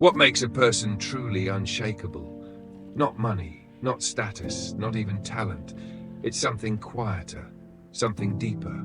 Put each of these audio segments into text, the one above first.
What makes a person truly unshakable? Not money, not status, not even talent. It's something quieter, something deeper.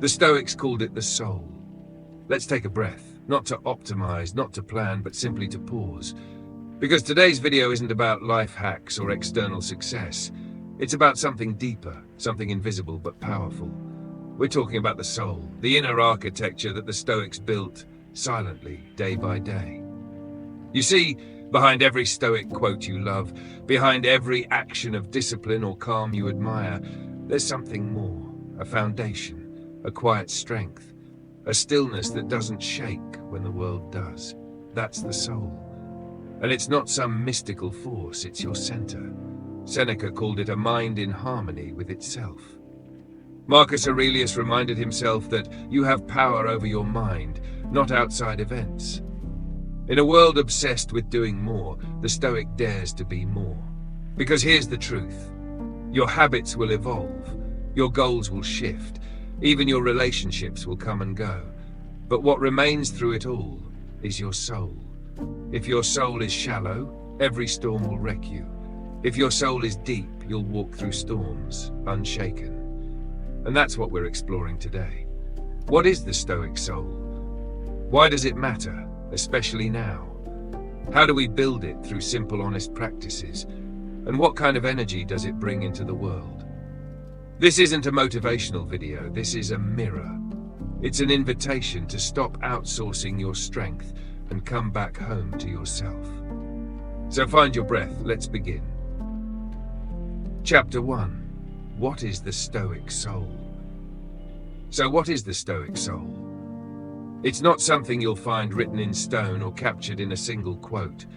The Stoics called it the soul. Let's take a breath, not to optimize, not to plan, but simply to pause. Because today's video isn't about life hacks or external success. It's about something deeper, something invisible but powerful. We're talking about the soul, the inner architecture that the Stoics built silently, day by day. You see, behind every Stoic quote you love, behind every action of discipline or calm you admire, there's something more, a foundation, a quiet strength, a stillness that doesn't shake when the world does. That's the soul. And it's not some mystical force, it's your center. Seneca called it a mind in harmony with itself. Marcus Aurelius reminded himself that you have power over your mind, not outside events. In a world obsessed with doing more, the Stoic dares to be more. Because here's the truth. Your habits will evolve, your goals will shift, even your relationships will come and go. But what remains through it all is your soul. If your soul is shallow, every storm will wreck you. If your soul is deep, you'll walk through storms, unshaken. And that's what we're exploring today. What is the Stoic soul? Why does it matter, especially now? How do we build it through simple, honest practices? And what kind of energy does it bring into the world? This isn't a motivational video, this is a mirror. It's an invitation to stop outsourcing your strength and come back home to yourself. So find your breath, let's begin. Chapter 1. What is the Stoic soul? So what is the Stoic soul? It's not something you'll find written in stone or captured in a single quote.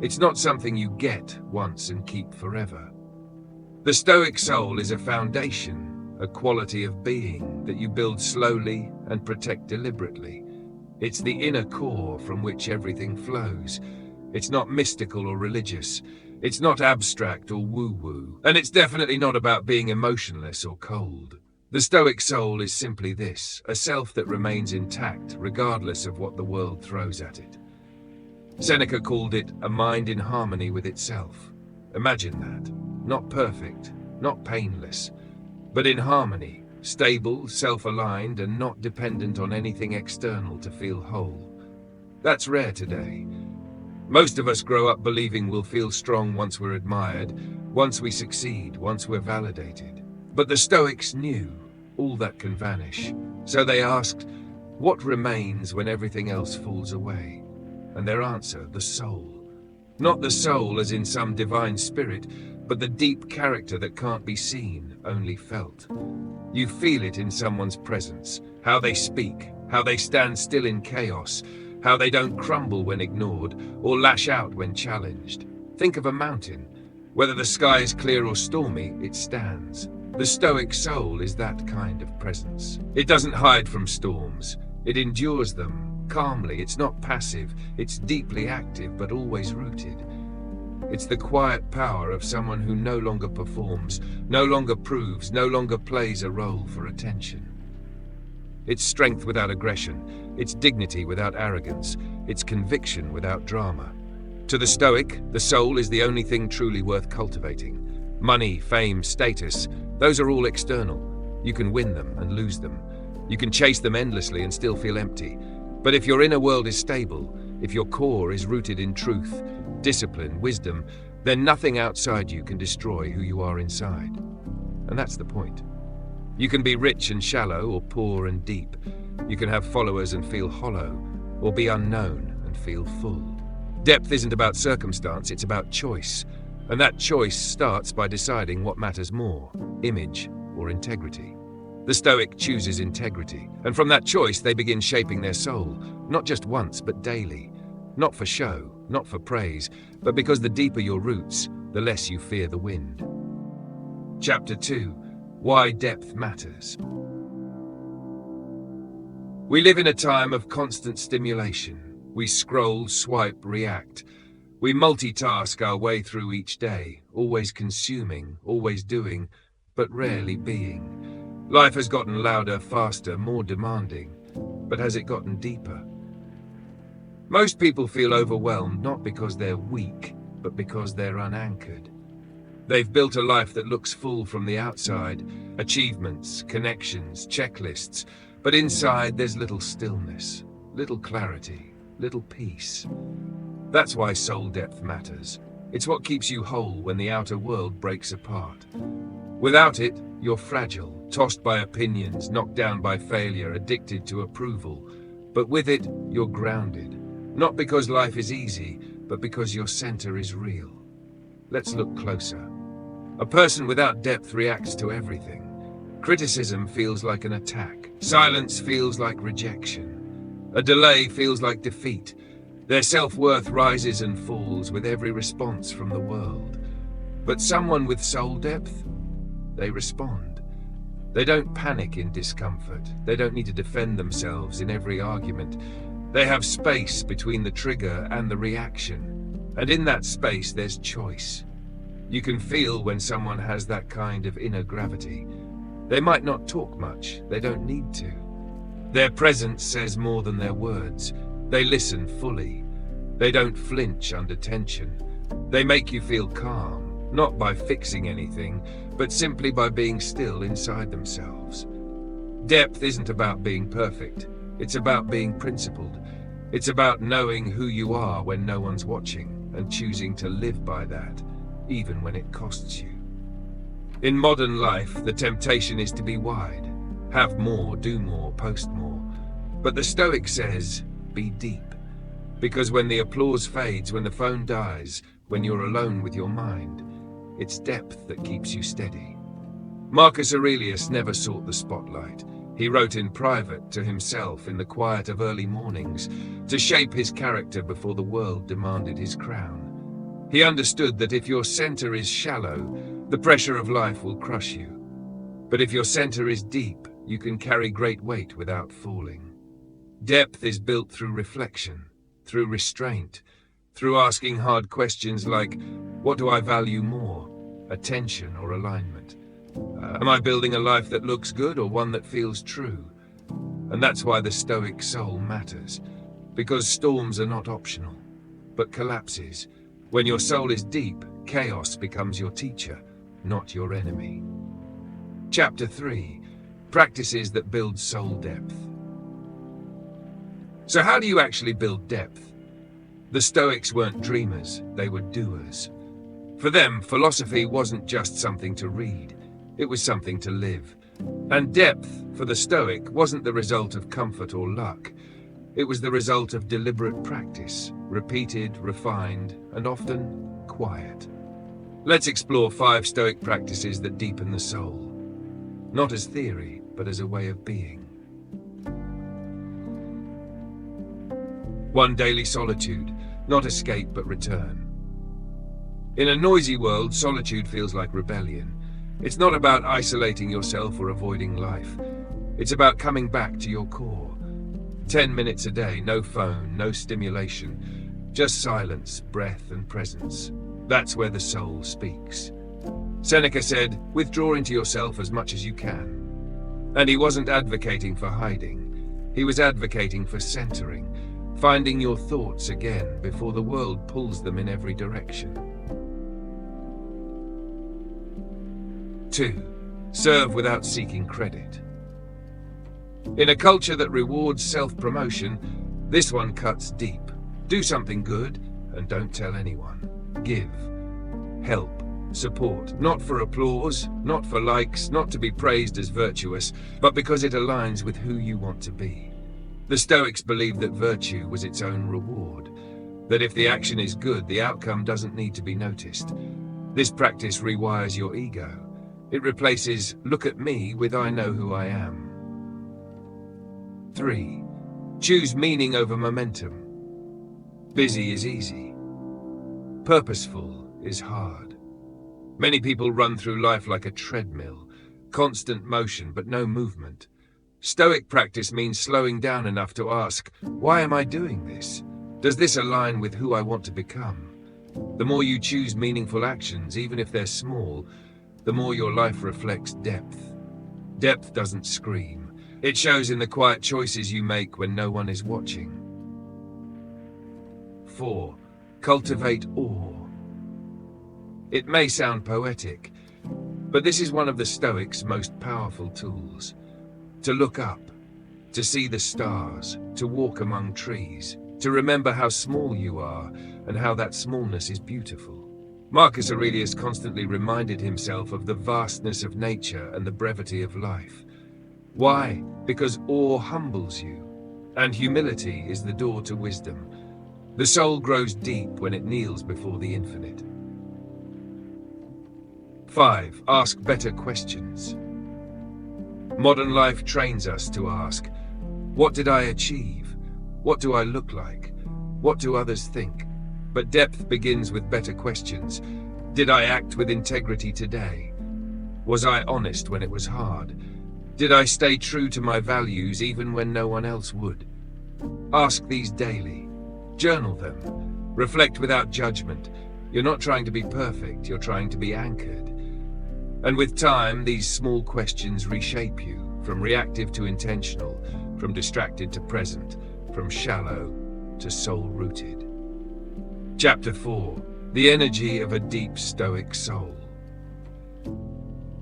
It's not something you get once and keep forever. The Stoic soul is a foundation, a quality of being that you build slowly and protect deliberately. It's the inner core from which everything flows. It's not mystical or religious. It's not abstract or woo-woo. And it's definitely not about being emotionless or cold. The Stoic soul is simply this, a self that remains intact regardless of what the world throws at it. Seneca called it a mind in harmony with itself. Imagine that. Not perfect, not painless, but in harmony, stable, self-aligned, and not dependent on anything external to feel whole. That's rare today. Most of us grow up believing we'll feel strong once we're admired, once we succeed, once we're validated. But the Stoics knew all that can vanish. So they asked, what remains when everything else falls away? And their answer, the soul. Not the soul as in some divine spirit, but the deep character that can't be seen, only felt. You feel it in someone's presence, how they speak, how they stand still in chaos, how they don't crumble when ignored, or lash out when challenged. Think of a mountain. Whether the sky is clear or stormy, it stands. The Stoic soul is that kind of presence. It doesn't hide from storms. It endures them calmly. It's not passive. It's deeply active, but always rooted. It's the quiet power of someone who no longer performs, no longer proves, no longer plays a role for attention. It's strength without aggression. It's dignity without arrogance. It's conviction without drama. To the Stoic, the soul is the only thing truly worth cultivating. Money, fame, status, those are all external. You can win them and lose them. You can chase them endlessly and still feel empty. But if your inner world is stable, if your core is rooted in truth, discipline, wisdom, then nothing outside you can destroy who you are inside. And that's the point. You can be rich and shallow or poor and deep. You can have followers and feel hollow, or be unknown and feel full. Depth isn't about circumstance, it's about choice. And that choice starts by deciding what matters more, image or integrity. The Stoic chooses integrity, and from that choice they begin shaping their soul, not just once but daily. Not for show, not for praise, but because the deeper your roots, the less you fear the wind. Chapter 2. Why depth matters. We live in a time of constant stimulation. We scroll, swipe, react. We multitask our way through each day, always consuming, always doing, but rarely being. Life has gotten louder, faster, more demanding, but has it gotten deeper? Most people feel overwhelmed not because they're weak, but because they're unanchored. They've built a life that looks full from the outside, achievements, connections, checklists, but inside there's little stillness, little clarity, little peace. That's why soul depth matters. It's what keeps you whole when the outer world breaks apart. Without it, you're fragile, tossed by opinions, knocked down by failure, addicted to approval. But with it, you're grounded. Not because life is easy, but because your center is real. Let's look closer. A person without depth reacts to everything. Criticism feels like an attack. Silence feels like rejection. A delay feels like defeat. Their self-worth rises and falls with every response from the world. But someone with soul depth, they respond. They don't panic in discomfort. They don't need to defend themselves in every argument. They have space between the trigger and the reaction. And in that space, there's choice. You can feel when someone has that kind of inner gravity. They might not talk much. They don't need to. Their presence says more than their words. They listen fully. They don't flinch under tension. They make you feel calm, not by fixing anything, but simply by being still inside themselves. Depth isn't about being perfect. It's about being principled. It's about knowing who you are when no one's watching and choosing to live by that, even when it costs you. In modern life, the temptation is to be wide. Have more, do more, post more. But the Stoic says, be deep. Because when the applause fades, when the phone dies, when you're alone with your mind, it's depth that keeps you steady. Marcus Aurelius never sought the spotlight. He wrote in private to himself in the quiet of early mornings to shape his character before the world demanded his crown. He understood that if your center is shallow, the pressure of life will crush you. But if your center is deep, you can carry great weight without falling. Depth is built through reflection, through restraint, through asking hard questions like, what do I value more, attention or alignment? Am I building a life that looks good or one that feels true? And that's why the Stoic soul matters, because storms are not optional, but collapses. When your soul is deep, chaos becomes your teacher, not your enemy. Chapter 3. Practices that build soul depth. So how do you actually build depth? The Stoics weren't dreamers, they were doers. For them, philosophy wasn't just something to read, it was something to live. And depth, for the Stoic, wasn't the result of comfort or luck. It was the result of deliberate practice, repeated, refined, and often quiet. Let's explore 5 Stoic practices that deepen the soul. Not as theory, but as a way of being. 1. Daily solitude. Not escape, but return. In a noisy world, solitude feels like rebellion. It's not about isolating yourself or avoiding life. It's about coming back to your core. 10 minutes a day, no phone, no stimulation, just silence, breath, and presence. That's where the soul speaks. Seneca said, withdraw into yourself as much as you can. And he wasn't advocating for hiding. He was advocating for centering, finding your thoughts again before the world pulls them in every direction. 2. Serve without seeking credit. In a culture that rewards self-promotion, this one cuts deep. Do something good and don't tell anyone. Give. Help. Support. Not for applause, not for likes, not to be praised as virtuous, but because it aligns with who you want to be. The Stoics believed that virtue was its own reward, that if the action is good, the outcome doesn't need to be noticed. This practice rewires your ego. It replaces, look at me, with I know who I am. 3. Choose meaning over momentum. Busy is easy. Purposeful is hard. Many people run through life like a treadmill, constant motion but no movement. Stoic practice means slowing down enough to ask, why am I doing this? Does this align with who I want to become? The more you choose meaningful actions, even if they're small, the more your life reflects depth. Depth doesn't scream. It shows in the quiet choices you make when no one is watching. 4. Cultivate awe. It may sound poetic, but this is one of the Stoics' most powerful tools. To look up, to see the stars, to walk among trees, to remember how small you are and how that smallness is beautiful. Marcus Aurelius constantly reminded himself of the vastness of nature and the brevity of life. Why? Because awe humbles you, and humility is the door to wisdom. The soul grows deep when it kneels before the infinite. 5. Ask better questions. Modern life trains us to ask, what did I achieve? What do I look like? What do others think? But depth begins with better questions. Did I act with integrity today? Was I honest when it was hard? Did I stay true to my values even when no one else would? Ask these daily. Journal them. Reflect without judgment. You're not trying to be perfect, you're trying to be anchored. And with time, these small questions reshape you, from reactive to intentional, from distracted to present, from shallow to soul-rooted. Chapter 4. The energy of a deep Stoic soul.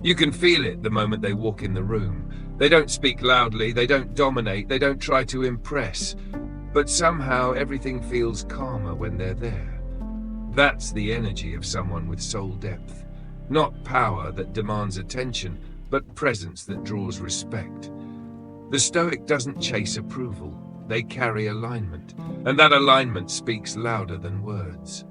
You can feel it the moment they walk in the room. They don't speak loudly, they don't dominate, they don't try to impress. But somehow everything feels calmer when they're there. That's the energy of someone with soul depth. Not power that demands attention, but presence that draws respect. The Stoic doesn't chase approval. They carry alignment, and that alignment speaks louder than words.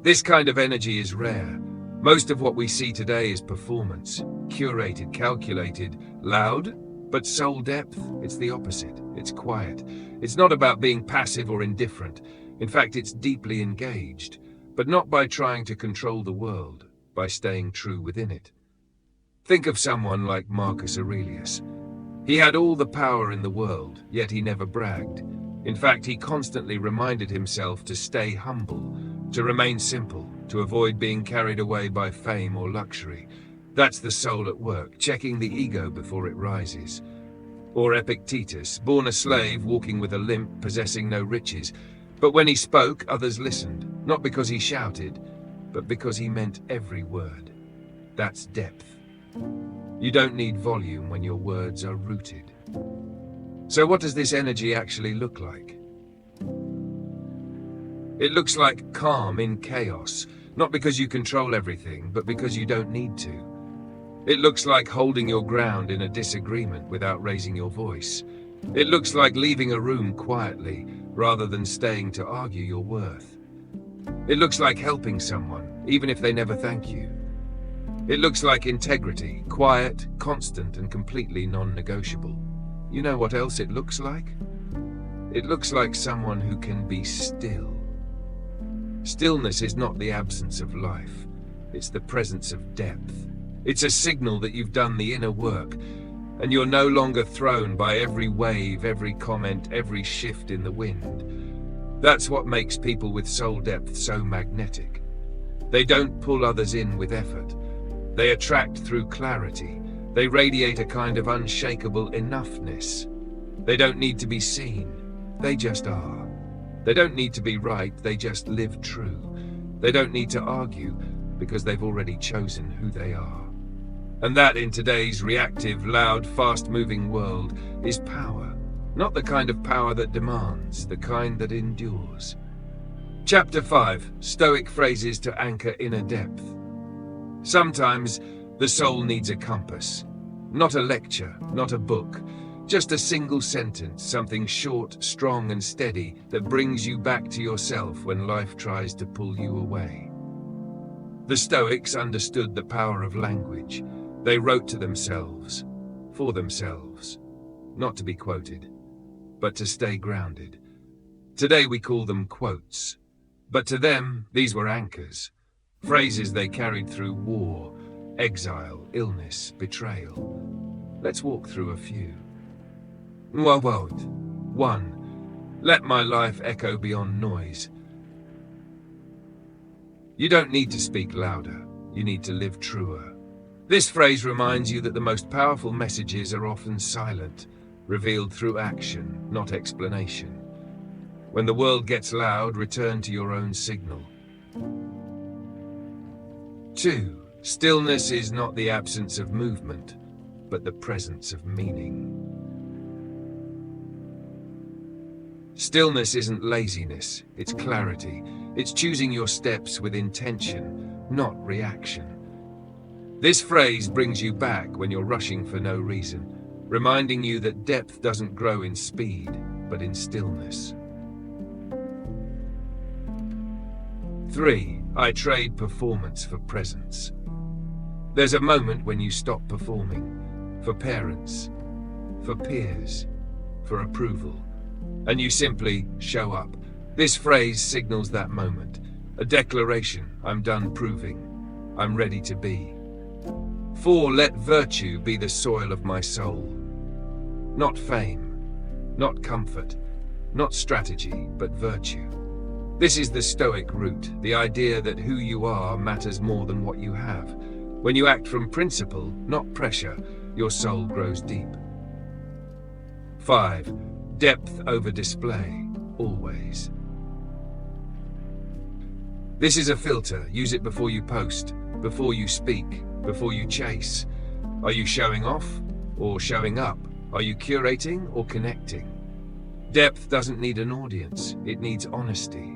This kind of energy is rare. Most of what we see today is performance, curated, calculated, loud, but soul depth, it's the opposite. It's quiet. It's not about being passive or indifferent. In fact, it's deeply engaged, but not by trying to control the world, by staying true within it. Think of someone like Marcus Aurelius. He had all the power in the world, yet he never bragged. In fact, he constantly reminded himself to stay humble, to remain simple, to avoid being carried away by fame or luxury. That's the soul at work, checking the ego before it rises. Or Epictetus, born a slave, walking with a limp, possessing no riches. But when he spoke, others listened, not because he shouted, but because he meant every word. That's depth. You don't need volume when your words are rooted. So what does this energy actually look like? It looks like calm in chaos, not because you control everything, but because you don't need to. It looks like holding your ground in a disagreement without raising your voice. It looks like leaving a room quietly, rather than staying to argue your worth. It looks like helping someone, even if they never thank you. It looks like integrity, quiet, constant, and completely non-negotiable. You know what else it looks like? It looks like someone who can be still. Stillness is not the absence of life. It's the presence of depth. It's a signal that you've done the inner work, and you're no longer thrown by every wave, every comment, every shift in the wind. That's what makes people with soul depth so magnetic. They don't pull others in with effort. They attract through clarity. They radiate a kind of unshakable enoughness. They don't need to be seen. They just are. They don't need to be right. They just live true. They don't need to argue because they've already chosen who they are. And that, in today's reactive, loud, fast-moving world, is power. Not the kind of power that demands, the kind that endures. Chapter 5. Stoic phrases to anchor inner depth. Sometimes the soul needs a compass. Not a lecture, not a book. Just a single sentence, something short, strong, and steady that brings you back to yourself when life tries to pull you away. The Stoics understood the power of language. They wrote to themselves, for themselves, not to be quoted, but to stay grounded. Today we call them quotes, but to them these were anchors, phrases they carried through war, exile, illness, betrayal. Let's walk through a few. 1. Let my life echo beyond noise. You don't need to speak louder, you need to live truer. This phrase reminds you that the most powerful messages are often silent, revealed through action, not explanation. When the world gets loud, return to your own signal. 2. Stillness is not the absence of movement, but the presence of meaning. Stillness isn't laziness, it's clarity. It's choosing your steps with intention, not reaction. This phrase brings you back when you're rushing for no reason, reminding you that depth doesn't grow in speed, but in stillness. 3. I trade performance for presence. There's a moment when you stop performing, for parents, for peers, for approval, and you simply show up. This phrase signals that moment, a declaration: I'm done proving, I'm ready to be. 4. Let virtue be the soil of my soul. Not fame, not comfort, not strategy, but virtue. This is the Stoic root, the idea that who you are matters more than what you have. When you act from principle, not pressure, your soul grows deep. 5. Depth over display, always. This is a filter. Use it before you post, before you speak, before you chase. Are you showing off or showing up? Are you curating or connecting? Depth doesn't need an audience, it needs honesty.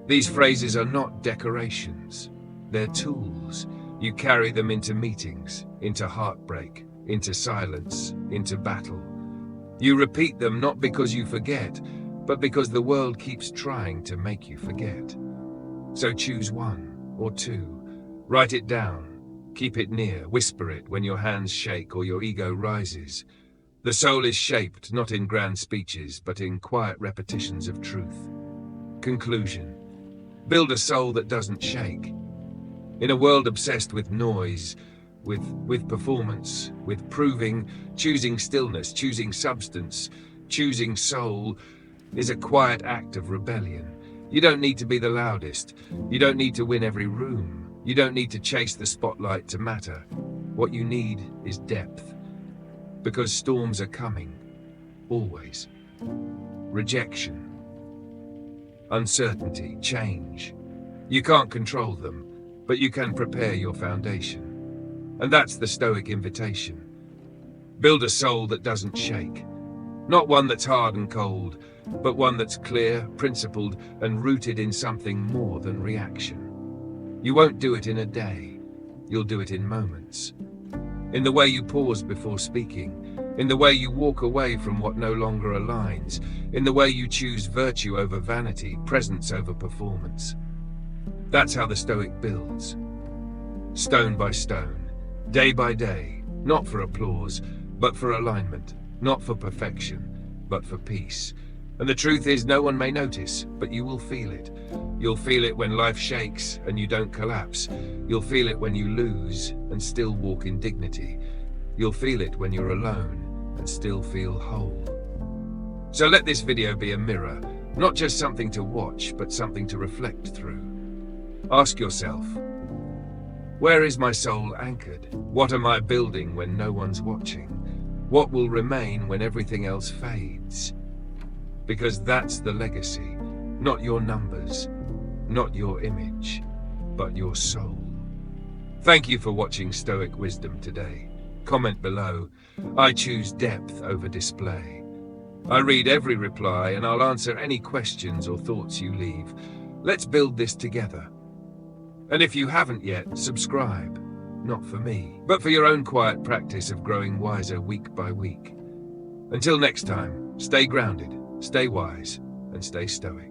These phrases are not decorations, they're tools. You carry them into meetings, into heartbreak, into silence, into battle. You repeat them not because you forget, but because the world keeps trying to make you forget. So choose 1 or 2. Write it down, keep it near, whisper it when your hands shake or your ego rises. The soul is shaped not in grand speeches, but in quiet repetitions of truth. Conclusion. Build a soul that doesn't shake. In a world obsessed with noise, with performance, with proving, choosing stillness, choosing substance, choosing soul is a quiet act of rebellion. You don't need to be the loudest. You don't need to win every room. You don't need to chase the spotlight to matter. What you need is depth. Because storms are coming. Always. Rejection. Uncertainty, change. You can't control them, but you can prepare your foundation. And that's the Stoic invitation. Build a soul that doesn't shake. Not one that's hard and cold, but one that's clear, principled, and rooted in something more than reaction. You won't do it in a day. You'll do it in moments. In the way you pause before speaking, in the way you walk away from what no longer aligns, in the way you choose virtue over vanity, presence over performance. That's how the Stoic builds. Stone by stone, day by day, not for applause, but for alignment, not for perfection, but for peace. And the truth is, no one may notice, but you will feel it. You'll feel it when life shakes and you don't collapse. You'll feel it when you lose and still walk in dignity. You'll feel it when you're alone and still feel whole. So let this video be a mirror, not just something to watch, but something to reflect through. Ask yourself, where is my soul anchored? What am I building when no one's watching? What will remain when everything else fades? Because that's the legacy, not your numbers, not your image, but your soul. Thank you for watching Stoic Wisdom today. Comment below. I choose depth over display. I read every reply and I'll answer any questions or thoughts you leave. Let's build this together. And if you haven't yet, subscribe. Not for me, but for your own quiet practice of growing wiser week by week. Until next time, stay grounded, stay wise, and stay stoic.